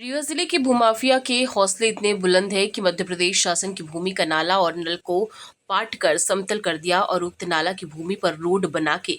रीवा जिले के भूमाफिया के हौसले इतने बुलंद है कि मध्य प्रदेश शासन की भूमि का नाला और नल को पाट कर समतल कर दिया और उक्त नाला की भूमि पर रोड बना के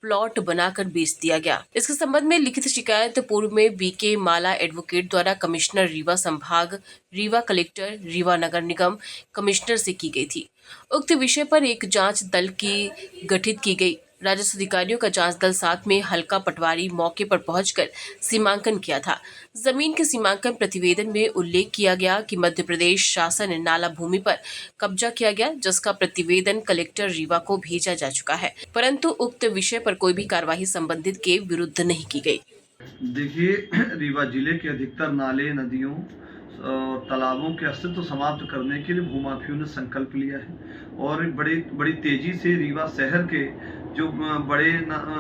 प्लॉट बनाकर बेच दिया गया। इसके संबंध में लिखित शिकायत पूर्व में बीके माला एडवोकेट द्वारा कमिश्नर रीवा संभाग, रीवा कलेक्टर, रीवा नगर निगम कमिश्नर से की गई थी। उक्त विषय पर एक जांच दल की गठित की गई। राजस्व अधिकारियों का जांच दल साथ में हल्का पटवारी मौके पर पहुंचकर सीमांकन किया था। जमीन के सीमांकन प्रतिवेदन में उल्लेख किया गया कि मध्य प्रदेश शासन ने नाला भूमि पर कब्जा किया गया, जिसका प्रतिवेदन कलेक्टर रीवा को भेजा जा चुका है, परंतु उक्त विषय पर कोई भी कार्यवाही संबंधित के विरुद्ध नहीं की गई। देखिए, रीवा जिले के अधिकतर नाले, नदियों, तालाबों के अस्तित्व समाप्त करने के लिए भूमाफियों ने संकल्प लिया है और बड़ी तेजी से रीवा शहर के जो बड़े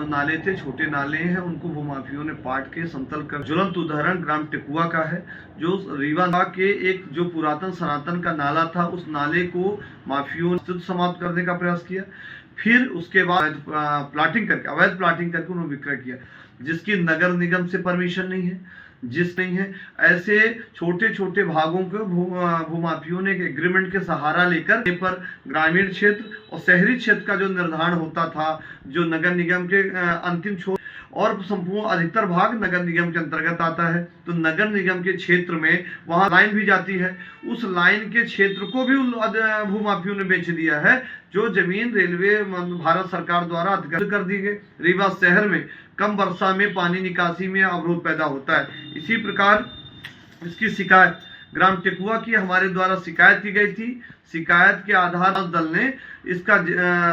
नाले थे, छोटे नाले हैं, उनको भूमाफियों ने पाट के समतल कर। ज्वलंत उदाहरण ग्राम टिकुआ का है, जो रीवा के एक जो पुरातन सनातन का नाला था, उस नाले को माफियों ने अस्तित्व समाप्त करने का प्रयास किया। फिर उसके बाद प्लाटिंग करके, अवैध प्लाटिंग करके उन्होंने विक्रय किया, जिसकी नगर निगम से परमिशन नहीं है। ऐसे छोटे छोटे भागों को भूमाफियों ने एग्रीमेंट के सहारा लेकर पर ग्रामीण क्षेत्र और शहरी क्षेत्र का जो निर्धारण होता था, जो नगर निगम के अंतिम छोर और संपूर्ण अधिकतर भाग नगर निगम के अंतर्गत आता है, तो नगर निगम के क्षेत्र में वहां लाइन भी जाती है। उस लाइन के क्षेत्र को भी भूमाफियों ने बेच दिया है। जो जमीन रेलवे भारत सरकार द्वारा अधिकृत कर दी गई। रीवा शहर में कम वर्षा में पानी निकासी में अवरोध पैदा होता है। इसी प्रकार इसकी शिकायत ग्राम टिकुआ की हमारे द्वारा शिकायत की गई थी। शिकायत के आधार पर दल ने इसका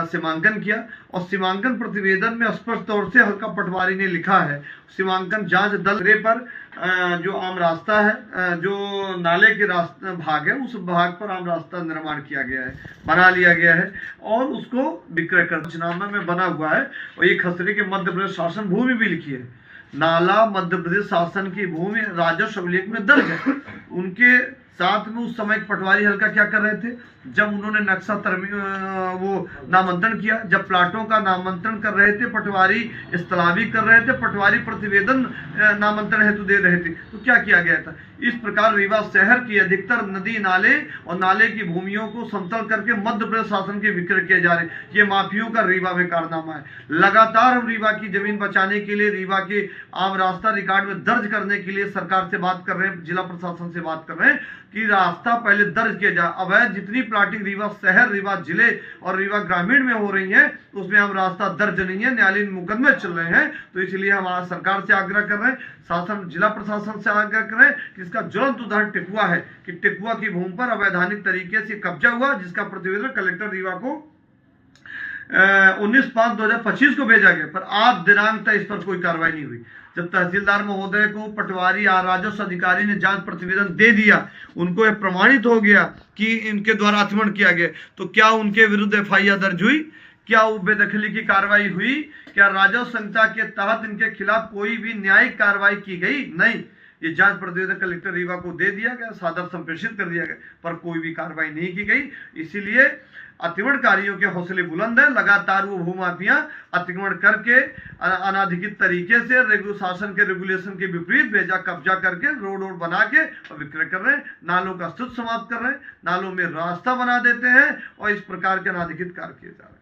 सीमांकन किया और सीमांकन प्रतिवेदन में स्पष्ट तौर से हल्का पटवारी ने लिखा है, सीमांकन जांच दल पर जो आम रास्ता है, जो नाले के रास्ता भाग है, उस भाग पर आम रास्ता निर्माण किया गया है, बना लिया गया है और उसको विक्रय कर पंचनामा में बना हुआ है। और ये खसरे के मध्य प्रदेश शासन भूमि भी लिखी है। नाला मध्य प्रदेश शासन की भूमि राजस्व अभिलेख में दर्ज है। उनके साथ में उस समय पटवारी हल्का क्या कर रहे थे, जब उन्होंने नक्शा वो नामांतरण किया, जब प्लाटों का नामांतरण कर रहे थे, पटवारी इस्तलावी कर रहे थे, पटवारी प्रतिवेदन नामांतरण हेतु दे रहे थे, तो क्या किया गया था। इस प्रकार रीवा शहर की अधिकतर नदी, नाले और नाले की भूमियों को समतल करके मध्य प्रदेश शासन के विक्रय किए जा रहे। ये माफियों का रीवा में कारनामा है। लगातार हम रीवा की जमीन बचाने के लिए, रीवा के आम रास्ता रिकॉर्ड में दर्ज करने के लिए सरकार से बात कर रहे हैं, जिला प्रशासन से बात कर रहे हैं कि रास्ता पहले दर्ज किया जाए। अवैध जितनी प्लाटिंग रीवा शहर, रीवा जिले और रीवा ग्रामीण में हो रही है, उसमें हम रास्ता दर्ज नहीं है, न्यायालयीन मुकदमे चल रहे हैं। तो इसलिए हम सरकार से आग्रह कर रहे हैं, शासन जिला प्रशासन से आग्रह कर रहे हैं कि इसका ज्वलंत उदाहरण टिकुआ है कि टिकुआ की भूमि पर अवैधानिक तरीके से कब्जा हुआ, जिसका प्रतिवेदन कलेक्टर रीवा को 19/5/2025 को भेजा गया, पर आज दिनांक तक इस पर कोई कार्रवाई नहीं हुई। जब तहसीलदार महोदय को पटवारी या राजस्व अधिकारी ने जांच प्रतिवेदन दे दिया, उनको यह प्रमाणित हो गया कि इनके द्वारा अतिक्रमण किया गया, तो क्या उनके विरुद्ध एफआईआर दर्ज हुई? क्या वो बेदखली की कार्रवाई हुई? क्या राजस्व संहिता के तहत इनके खिलाफ कोई भी न्यायिक कार्रवाई की गई? नहीं। ये जांच प्रतिवेदन कलेक्टर रीवा को दे दिया गया, सादर संप्रेषित कर दिया गया, पर कोई भी कार्रवाई नहीं की गई। इसीलिए अतिक्रमणकारियों के हौसले बुलंद है। लगातार वो भूमाफिया अतिक्रमण करके अनाधिकृत तरीके से शासन के रेगुलेशन के विपरीत भेजा कब्जा करके रोड बना के और विक्रय कर रहे हैं, नालों का अस्तित्व समाप्त कर रहे हैं, नालों में रास्ता बना देते हैं और इस प्रकार के अनाधिकृत कार्य किए जा रहे हैं।